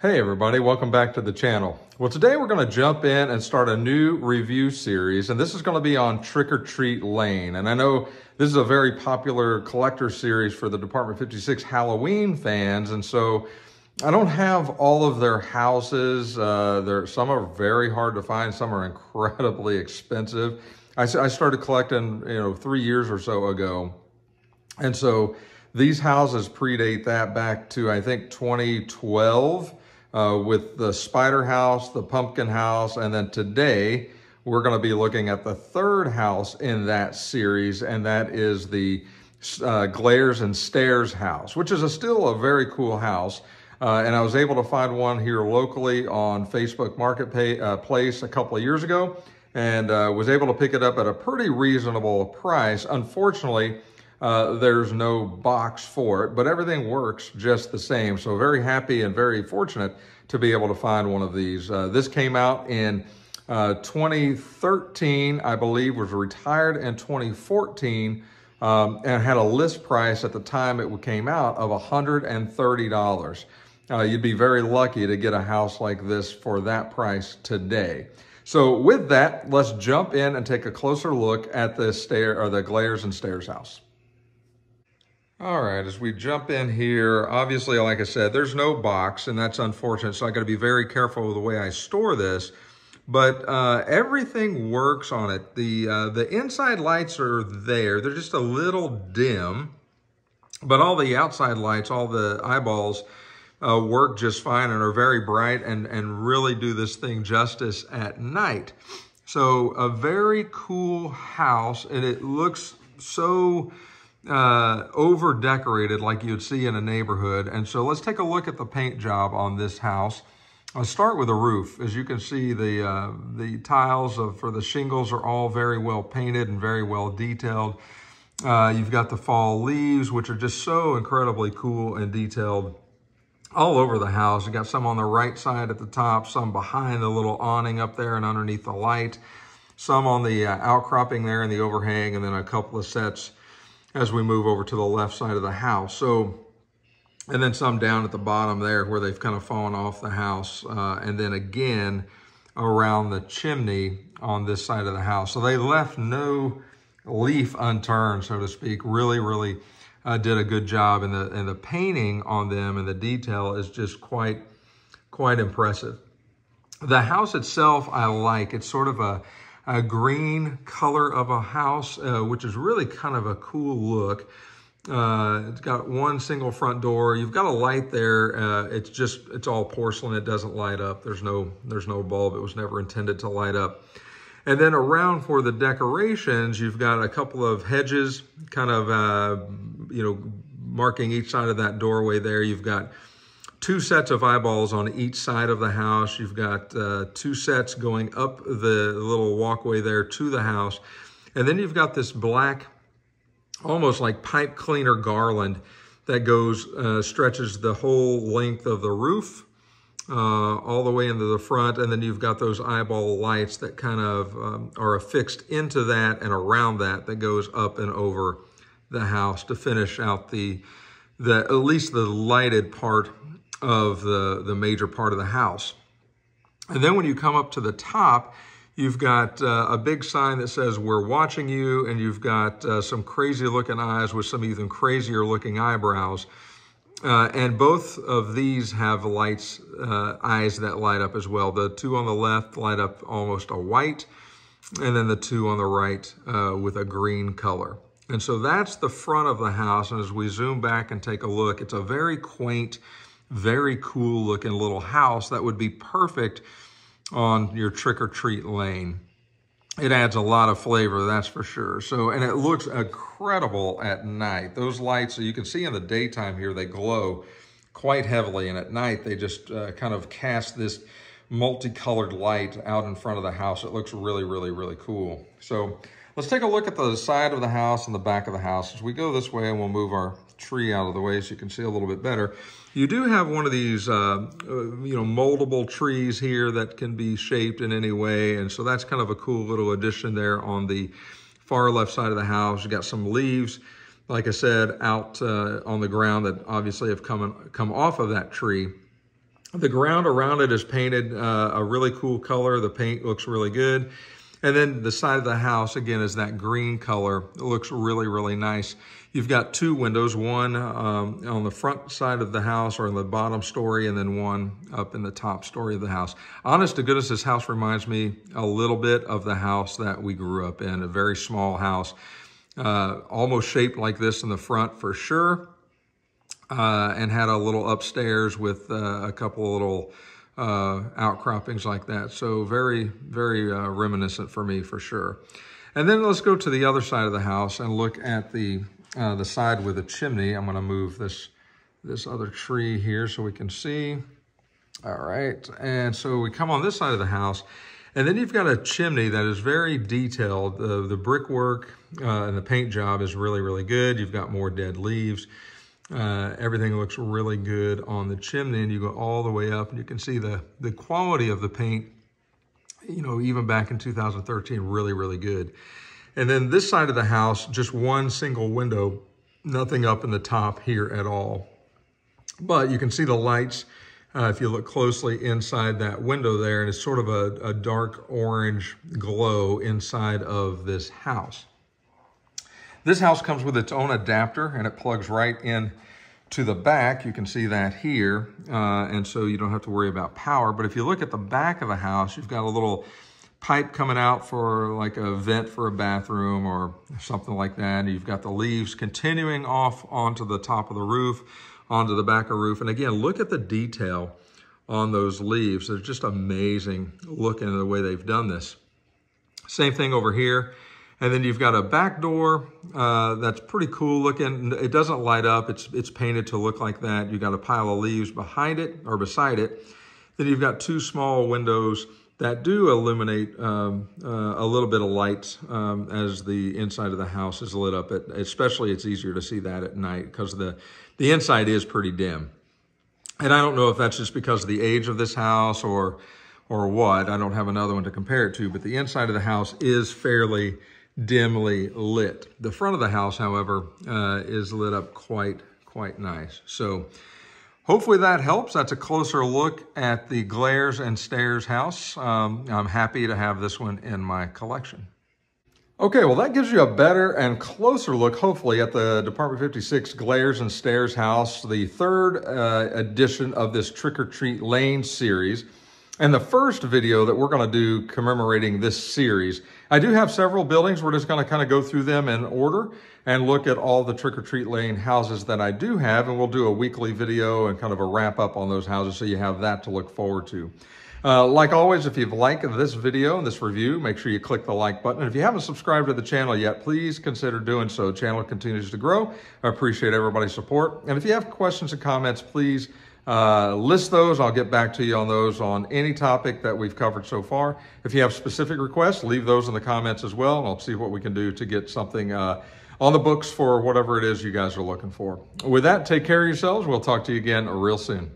Hey everybody, welcome back to the channel. Well, today we're going to jump in and start a new review series, and this is going to be on Trick or Treat Lane. And I know this is a very popular collector series for the Department 56 Halloween fans, and so I don't have all of their houses. Some are very hard to find, some are incredibly expensive. I started collecting 3 years or so ago, and so these houses predate that back to, I think, 2012. With the spider house, the pumpkin house, and then today we're going to be looking at the third house in that series, and that is the Glares and Stairs house, which is still a very cool house. And I was able to find one here locally on Facebook Marketplace a couple of years ago, and was able to pick it up at a pretty reasonable price. Unfortunately, there's no box for it, but everything works just the same. So very happy and very fortunate to be able to find one of these. This came out in 2013, I believe, was retired in 2014, and had a list price at the time it came out of $130. You'd be very lucky to get a house like this for that price today. So with that, let's jump in and take a closer look at the Glares and Stairs house. All right, as we jump in here, obviously, like I said, there's no box, and that's unfortunate, so I got to be very careful with the way I store this, but everything works on it. The inside lights are there. They're just a little dim, but all the outside lights, all the eyeballs, work just fine and are very bright and really do this thing justice at night. So a very cool house, and it looks so over decorated like you'd see in a neighborhood. And so let's take a look at the paint job on this house. I'll start with the roof. As you can see, the tiles for the shingles are all very well painted and very well detailed. You've got the fall leaves, which are just so incredibly cool and detailed all over the house. You got some on the right side at the top, some behind the little awning up there and underneath the light, some on the outcropping there in the overhang, and then a couple of sets as we move over to the left side of the house. So, and then some down at the bottom there where they've kind of fallen off the house. And then again, around the chimney on this side of the house. So they left no leaf unturned, so to speak. Really did a good job. And the painting on them and the detail is just quite impressive. The house itself, I like. It's sort of a green color of a house, which is really kind of a cool look. It's got one single front door. You've got a light there. It's all porcelain. It doesn't light up. There's no bulb. It was never intended to light up. And then around for the decorations, you've got a couple of hedges kind of, marking each side of that doorway there. You've got 2 sets of eyeballs on each side of the house. You've got 2 sets going up the little walkway there to the house. And then you've got this black, almost like pipe cleaner garland that goes, stretches the whole length of the roof, all the way into the front. And then you've got those eyeball lights that kind of are affixed into that and around that goes up and over the house to finish out at least the lighted part of the major part of the house. And then when you come up to the top, you've got a big sign that says, "We're watching you," and you've got some crazy looking eyes with some even crazier looking eyebrows. And both of these have lights, eyes that light up as well. The 2 on the left light up almost a white, and then the 2 on the right with a green color. And so that's the front of the house. And as we zoom back and take a look, it's a very quaint, very cool looking little house that would be perfect on your Trick or Treat Lane. It adds a lot of flavor, that's for sure. So, and it looks incredible at night. Those lights, so you can see in the daytime here, they glow quite heavily. And at night, they just kind of cast this multicolored light out in front of the house. It looks really cool. So let's take a look at the side of the house and the back of the house. As we go this way, and we'll move our tree out of the way so you can see a little bit better. You do have one of these, moldable trees here that can be shaped in any way. And so that's kind of a cool little addition there on the far left side of the house. You got some leaves, like I said, out on the ground that obviously have come off of that tree. The ground around it is painted a really cool color. The paint looks really good. And then the side of the house, again, is that green color. It looks really, really nice. You've got two windows, one on the front side of the house or in the bottom story, and then one up in the top story of the house. Honest to goodness, this house reminds me a little bit of the house that we grew up in, a very small house, almost shaped like this in the front for sure, and had a little upstairs with a couple of little outcroppings like that. So very, very reminiscent for me for sure. And then let's go to the other side of the house and look at the side with the chimney. I'm going to move this other tree here so we can see. All right, and so we come on this side of the house, and then you've got a chimney that is very detailed. The brickwork and the paint job is really, really good. You've got more dead leaves. Everything looks really good on the chimney, and you go all the way up and you can see the quality of the paint, you know, even back in 2013, really, really good. And then this side of the house, just one single window, nothing up in the top here at all. But you can see the lights if you look closely inside that window there, and it's sort of a dark orange glow inside of this house. This house comes with its own adapter, and it plugs right in to the back. You can see that here, and so you don't have to worry about power. But if you look at the back of the house, you've got a little pipe coming out for like a vent for a bathroom or something like that. And you've got the leaves continuing off onto the top of the roof, onto the back of the roof. And again, look at the detail on those leaves. They're just amazing looking at the way they've done this. Same thing over here. And then you've got a back door that's pretty cool looking. It doesn't light up. It's painted to look like that. You've got a pile of leaves behind it or beside it. Then you've got two small windows that do illuminate a little bit of light as the inside of the house is lit up. Especially it's easier to see that at night because the inside is pretty dim. And I don't know if that's just because of the age of this house or what. I don't have another one to compare it to, but the inside of the house is fairly dimly lit. The front of the house, however, is lit up quite nice. So hopefully that helps. That's a closer look at the Glares and Stairs house. I'm happy to have this one in my collection. Okay, well that gives you a better and closer look, hopefully, at the Department 56 Glares and Stairs house, the third edition of this Trick or Treat Lane series. And the first video that we're going to do commemorating this series. I do have several buildings. We're just going to kind of go through them in order and look at all the Trick or Treat Lane houses that I do have. And we'll do a weekly video and kind of a wrap up on those houses so you have that to look forward to. Like always, if you've liked this video and this review, make sure you click the like button. And if you haven't subscribed to the channel yet, please consider doing so. The channel continues to grow. I appreciate everybody's support. And if you have questions and comments, please list those. I'll get back to you on those on any topic that we've covered so far. If you have specific requests, leave those in the comments as well, and I'll see what we can do to get something on the books for whatever it is you guys are looking for. With that, take care of yourselves. We'll talk to you again real soon.